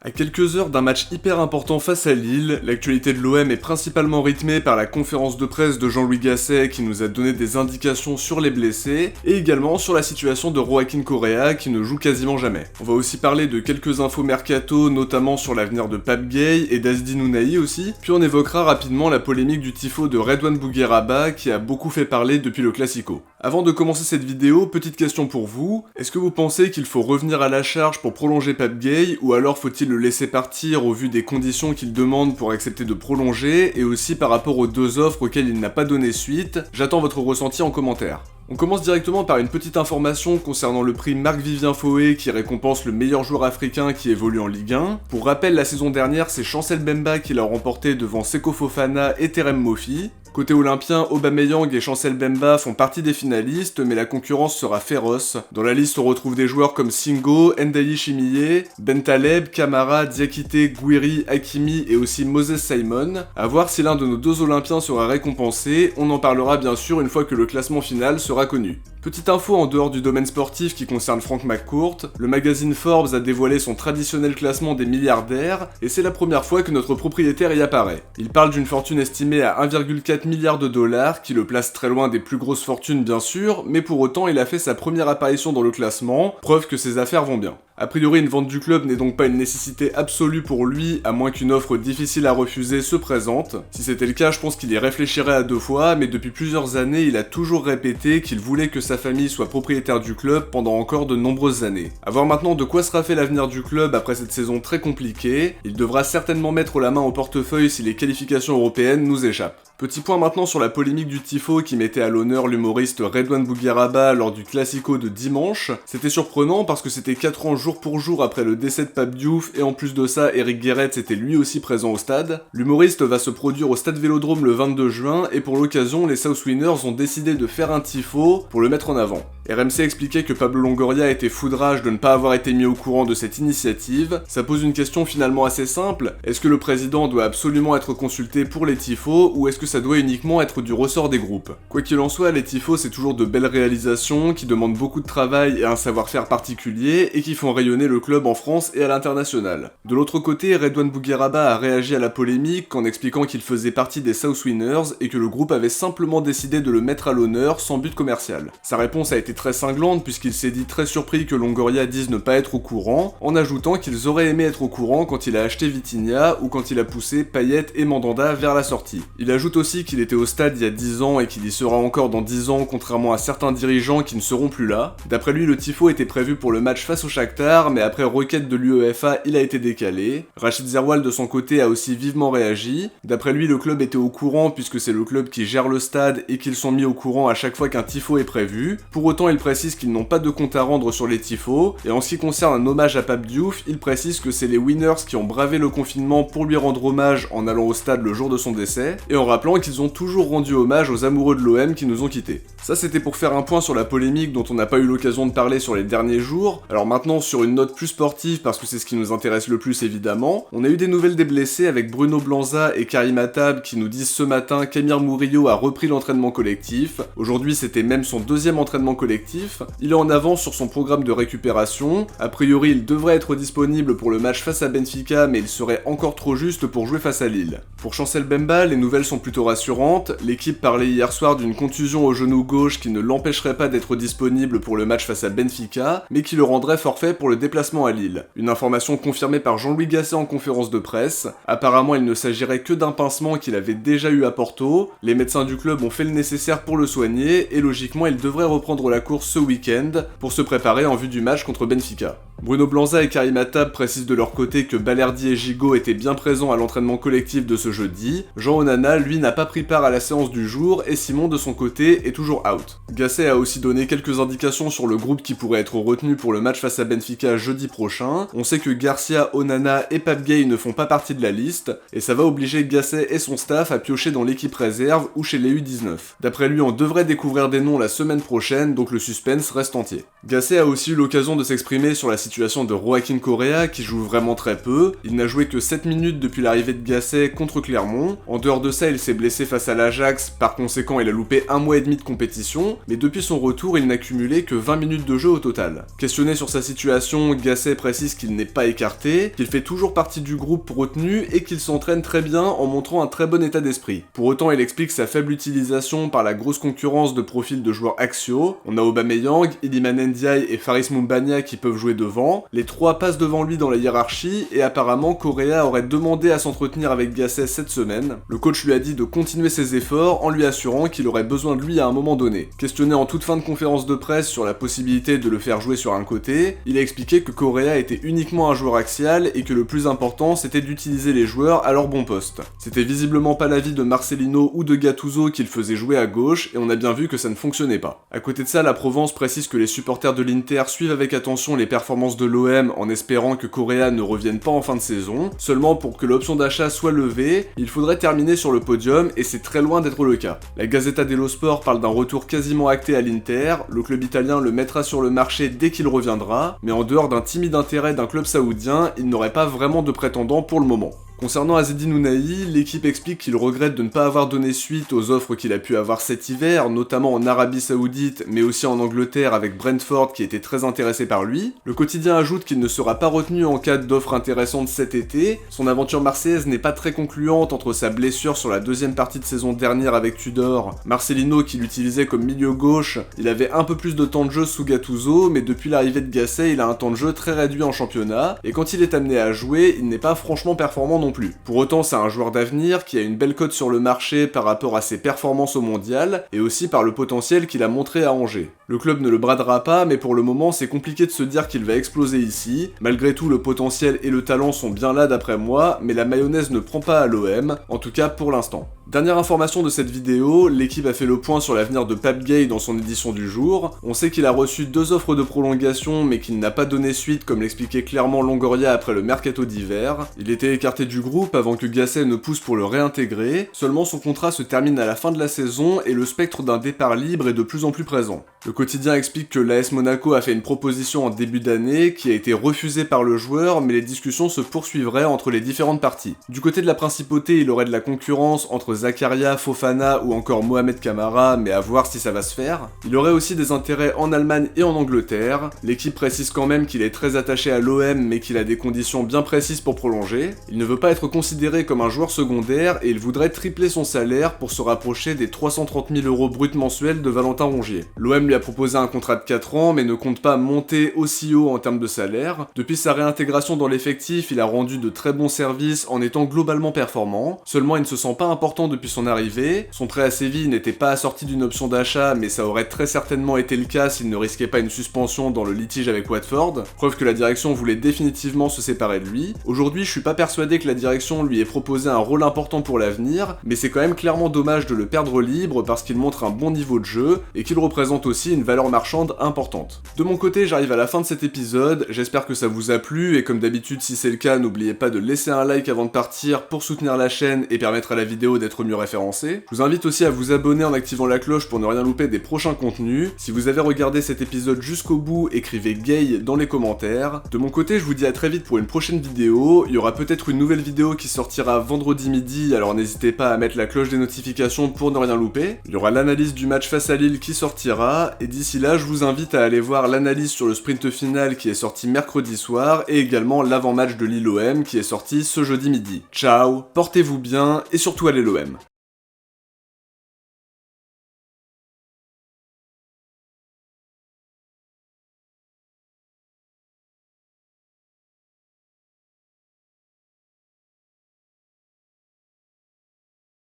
À quelques heures d'un match hyper important face à Lille, l'actualité de l'OM est principalement rythmée par la conférence de presse de Jean-Louis Gasset qui nous a donné des indications sur les blessés, et également sur la situation de Joaquin Correa qui ne joue quasiment jamais. On va aussi parler de quelques infos mercato, notamment sur l'avenir de Pape Gueye et d'Azdine Ounahi aussi, puis on évoquera rapidement la polémique du tifo de Redouane Bougueraba qui a beaucoup fait parler depuis le Classico. Avant de commencer cette vidéo, petite question pour vous, est-ce que vous pensez qu'il faut revenir à la charge pour prolonger Pape Gueye, ou alors faut-il le laisser partir au vu des conditions qu'il demande pour accepter de prolonger, et aussi par rapport aux deux offres auxquelles il n'a pas donné suite? J'attends votre ressenti en commentaire. On commence directement par une petite information concernant le prix Marc-Vivien Foé qui récompense le meilleur joueur africain qui évolue en Ligue 1. Pour rappel, la saison dernière, c'est Chancel Mbemba qui l'a remporté devant Seko Fofana et Terem Moffi. Côté olympien, Aubameyang et Chancel Mbemba font partie des finalistes, mais la concurrence sera féroce. Dans la liste, on retrouve des joueurs comme Singo, Ndaye Chimiye, Bentaleb, Kamara, Diakité, Gouiri, Hakimi et aussi Moses Simon. A voir si l'un de nos deux olympiens sera récompensé, on en parlera bien sûr une fois que le classement final sera connu. Petite info en dehors du domaine sportif qui concerne Frank McCourt, le magazine Forbes a dévoilé son traditionnel classement des milliardaires, et c'est la première fois que notre propriétaire y apparaît. Il parle d'une fortune estimée à 1,4 milliard de dollars, qui le place très loin des plus grosses fortunes bien sûr, mais pour autant il a fait sa première apparition dans le classement, preuve que ses affaires vont bien. A priori, une vente du club n'est donc pas une nécessité absolue pour lui, à moins qu'une offre difficile à refuser se présente. Si c'était le cas, je pense qu'il y réfléchirait à deux fois, mais depuis plusieurs années, il a toujours répété qu'il voulait que sa famille soit propriétaire du club pendant encore de nombreuses années. A voir maintenant de quoi sera fait l'avenir du club après cette saison très compliquée, il devra certainement mettre la main au portefeuille si les qualifications européennes nous échappent. Petit point maintenant sur la polémique du tifo qui mettait à l'honneur l'humoriste Redouane Bougueraba lors du Classico de dimanche. C'était surprenant parce que c'était 4 ans jour pour jour après le décès de Pape Diouf, et en plus de ça, Eric Guéret était lui aussi présent au stade. L'humoriste va se produire au stade Vélodrome le 22 juin, et pour l'occasion, les South Winners ont décidé de faire un tifo pour le mettre en avant. RMC expliquait que Pablo Longoria était foudrage de ne pas avoir été mis au courant de cette initiative. Ça pose une question finalement assez simple, est-ce que le président doit absolument être consulté pour les tifos, ou est-ce que ça doit uniquement être du ressort des groupes? Quoi qu'il en soit, les tifos c'est toujours de belles réalisations, qui demandent beaucoup de travail et un savoir-faire particulier, et qui font rayonner le club en France et à l'international. De l'autre côté, Redouane Bougueraba a réagi à la polémique en expliquant qu'il faisait partie des South Winners et que le groupe avait simplement décidé de le mettre à l'honneur sans but commercial. Sa réponse a été très cinglante puisqu'il s'est dit très surpris que Longoria dise ne pas être au courant, en ajoutant qu'ils auraient aimé être au courant quand il a acheté Vitinha ou quand il a poussé Payet et Mandanda vers la sortie. Il ajoute aussi qu'il était au stade il y a 10 ans et qu'il y sera encore dans 10 ans contrairement à certains dirigeants qui ne seront plus là. D'après lui, le tifo était prévu pour le match face au Shakhtar, mais après requête de l'UEFA, il a été décalé. Rachid Zerwal de son côté a aussi vivement réagi. D'après lui, le club était au courant puisque c'est le club qui gère le stade et qu'ils sont mis au courant à chaque fois qu'un tifo est prévu. Pour autant, il précise qu'ils n'ont pas de compte à rendre sur les tifos, et en ce qui concerne un hommage à Pape Diouf, il précise que c'est les Winners qui ont bravé le confinement pour lui rendre hommage en allant au stade le jour de son décès, et en rappelant qu'ils ont toujours rendu hommage aux amoureux de l'OM qui nous ont quittés. Ça c'était pour faire un point sur la polémique dont on n'a pas eu l'occasion de parler sur les derniers jours. Alors maintenant sur une note plus sportive, parce que c'est ce qui nous intéresse le plus évidemment, on a eu des nouvelles des blessés avec Bruno Blanza et Karim Attab qui nous disent ce matin qu'Amir Mourillo a repris l'entraînement collectif. Aujourd'hui c'était même son deuxième entraînement collectif. Il est en avance sur son programme de récupération. A priori, il devrait être disponible pour le match face à Benfica, mais il serait encore trop juste pour jouer face à Lille. Pour Chancel Mbemba, les nouvelles sont plutôt rassurantes. L'équipe parlait hier soir d'une contusion au genou gauche qui ne l'empêcherait pas d'être disponible pour le match face à Benfica, mais qui le rendrait forfait pour le déplacement à Lille. Une information confirmée par Jean-Louis Gasset en conférence de presse. Apparemment, il ne s'agirait que d'un pincement qu'il avait déjà eu à Porto. Les médecins du club ont fait le nécessaire pour le soigner, et logiquement, il devrait reprendre la course ce week-end pour se préparer en vue du match contre Benfica. Bruno Blanza et Karim Attab précisent de leur côté que Balerdi et Gigot étaient bien présents à l'entraînement collectif de ce jeudi. Jean Onana, lui, n'a pas pris part à la séance du jour et Simon, de son côté, est toujours out. Gasset a aussi donné quelques indications sur le groupe qui pourrait être retenu pour le match face à Benfica jeudi prochain. On sait que Garcia, Onana et Pape Gueye ne font pas partie de la liste, et ça va obliger Gasset et son staff à piocher dans l'équipe réserve ou chez les U19. D'après lui, on devrait découvrir des noms la semaine prochaine, donc le suspense reste entier. Gasset a aussi eu l'occasion de s'exprimer sur la situation de Joaquin Correa qui joue vraiment très peu. Il n'a joué que 7 minutes depuis l'arrivée de Gasset contre Clermont. En dehors de ça, il s'est s'est blessé face à l'Ajax, par conséquent il a loupé 1 mois et demi de compétition, mais depuis son retour il n'a cumulé que 20 minutes de jeu au total. Questionné sur sa situation, Gasset précise qu'il n'est pas écarté, qu'il fait toujours partie du groupe retenu et qu'il s'entraîne très bien en montrant un très bon état d'esprit. Pour autant, il explique sa faible utilisation par la grosse concurrence de profils de joueurs axiaux. On a Aubameyang, Iliman Ndiaye et Faris Moumbagna qui peuvent jouer devant. Les trois passent devant lui dans la hiérarchie et apparemment Correa aurait demandé à s'entretenir avec Gasset cette semaine. Le coach lui a dit de continuer ses efforts en lui assurant qu'il aurait besoin de lui à un moment donné. Questionné en toute fin de conférence de presse sur la possibilité de le faire jouer sur un côté, il a expliqué que Correa était uniquement un joueur axial et que le plus important c'était d'utiliser les joueurs à leur bon poste. C'était visiblement pas l'avis de Marcelino ou de Gattuso qu'il faisait jouer à gauche et on a bien vu que ça ne fonctionnait pas. À côté de ça, la Provence précise que les supporters de l'Inter suivent avec attention les performances de l'OM en espérant que Correa ne revienne pas en fin de saison. Seulement pour que l'option d'achat soit levée, il faudrait terminer sur le podium et c'est très loin d'être le cas. La Gazzetta dello Sport parle d'un retour quasiment acté à l'Inter, le club italien le mettra sur le marché dès qu'il reviendra, mais en dehors d'un timide intérêt d'un club saoudien, il n'aurait pas vraiment de prétendant pour le moment. Concernant Azzedine Ounahi, l'équipe explique qu'il regrette de ne pas avoir donné suite aux offres qu'il a pu avoir cet hiver, notamment en Arabie Saoudite, mais aussi en Angleterre avec Brentford qui était très intéressé par lui. Le quotidien ajoute qu'il ne sera pas retenu en cas d'offres intéressantes cet été. Son aventure marseillaise n'est pas très concluante entre sa blessure sur la deuxième partie de saison dernière avec Tudor, Marcelino qui l'utilisait comme milieu gauche, il avait un peu plus de temps de jeu sous Gattuso, mais depuis l'arrivée de Gasset, il a un temps de jeu très réduit en championnat, et quand il est amené à jouer, il n'est pas franchement performant non plus. Pour autant, c'est un joueur d'avenir qui a une belle cote sur le marché par rapport à ses performances au mondial et aussi par le potentiel qu'il a montré à Angers. Le club ne le bradera pas, mais pour le moment, c'est compliqué de se dire qu'il va exploser ici. Malgré tout, le potentiel et le talent sont bien là d'après moi, mais la mayonnaise ne prend pas à l'OM, en tout cas pour l'instant. Dernière information de cette vidéo, l'équipe a fait le point sur l'avenir de Pape Gueye dans son édition du jour. On sait qu'il a reçu 2 offres de prolongation mais qu'il n'a pas donné suite comme l'expliquait clairement Longoria après le mercato d'hiver. Il était écarté du groupe avant que Gasset ne pousse pour le réintégrer, seulement son contrat se termine à la fin de la saison et le spectre d'un départ libre est de plus en plus présent. Le quotidien explique que l'AS Monaco a fait une proposition en début d'année qui a été refusée par le joueur mais les discussions se poursuivraient entre les différentes parties. Du côté de la principauté, il aurait de la concurrence entre Zakaria, Fofana ou encore Mohamed Kamara, mais à voir si ça va se faire. Il aurait aussi des intérêts en Allemagne et en Angleterre. L'équipe précise quand même qu'il est très attaché à l'OM mais qu'il a des conditions bien précises pour prolonger. Il ne veut pas être considéré comme un joueur secondaire et il voudrait tripler son salaire pour se rapprocher des 330 000 € bruts mensuels de Valentin Rongier. L'OM lui a proposé un contrat de 4 ans mais ne compte pas monter aussi haut en termes de salaire. Depuis sa réintégration dans l'effectif, il a rendu de très bons services en étant globalement performant. Seulement il ne se sent pas important depuis son arrivée. Son prêt à Séville n'était pas assorti d'une option d'achat mais ça aurait très certainement été le cas s'il ne risquait pas une suspension dans le litige avec Watford. Preuve que la direction voulait définitivement se séparer de lui. Aujourd'hui je suis pas persuadé que la direction lui ait proposé un rôle important pour l'avenir, mais c'est quand même clairement dommage de le perdre libre parce qu'il montre un bon niveau de jeu et qu'il représente aussi une valeur marchande importante. De mon côté, j'arrive à la fin de cet épisode, j'espère que ça vous a plu et comme d'habitude si c'est le cas, n'oubliez pas de laisser un like avant de partir pour soutenir la chaîne et permettre à la vidéo d'être mieux référencée. Je vous invite aussi à vous abonner en activant la cloche pour ne rien louper des prochains contenus. Si vous avez regardé cet épisode jusqu'au bout, écrivez gay dans les commentaires. De mon côté, je vous dis à très vite pour une prochaine vidéo. Il y aura peut-être une nouvelle vidéo qui sortira vendredi midi, alors n'hésitez pas à mettre la cloche des notifications pour ne rien louper. Il y aura l'analyse du match face à Lille qui sortira, et d'ici là, je vous invite à aller voir l'analyse sur le sprint final qui est sorti mercredi soir, et également l'avant-match de Lille-OM qui est sorti ce jeudi midi. Ciao, portez-vous bien, et surtout allez l'OM.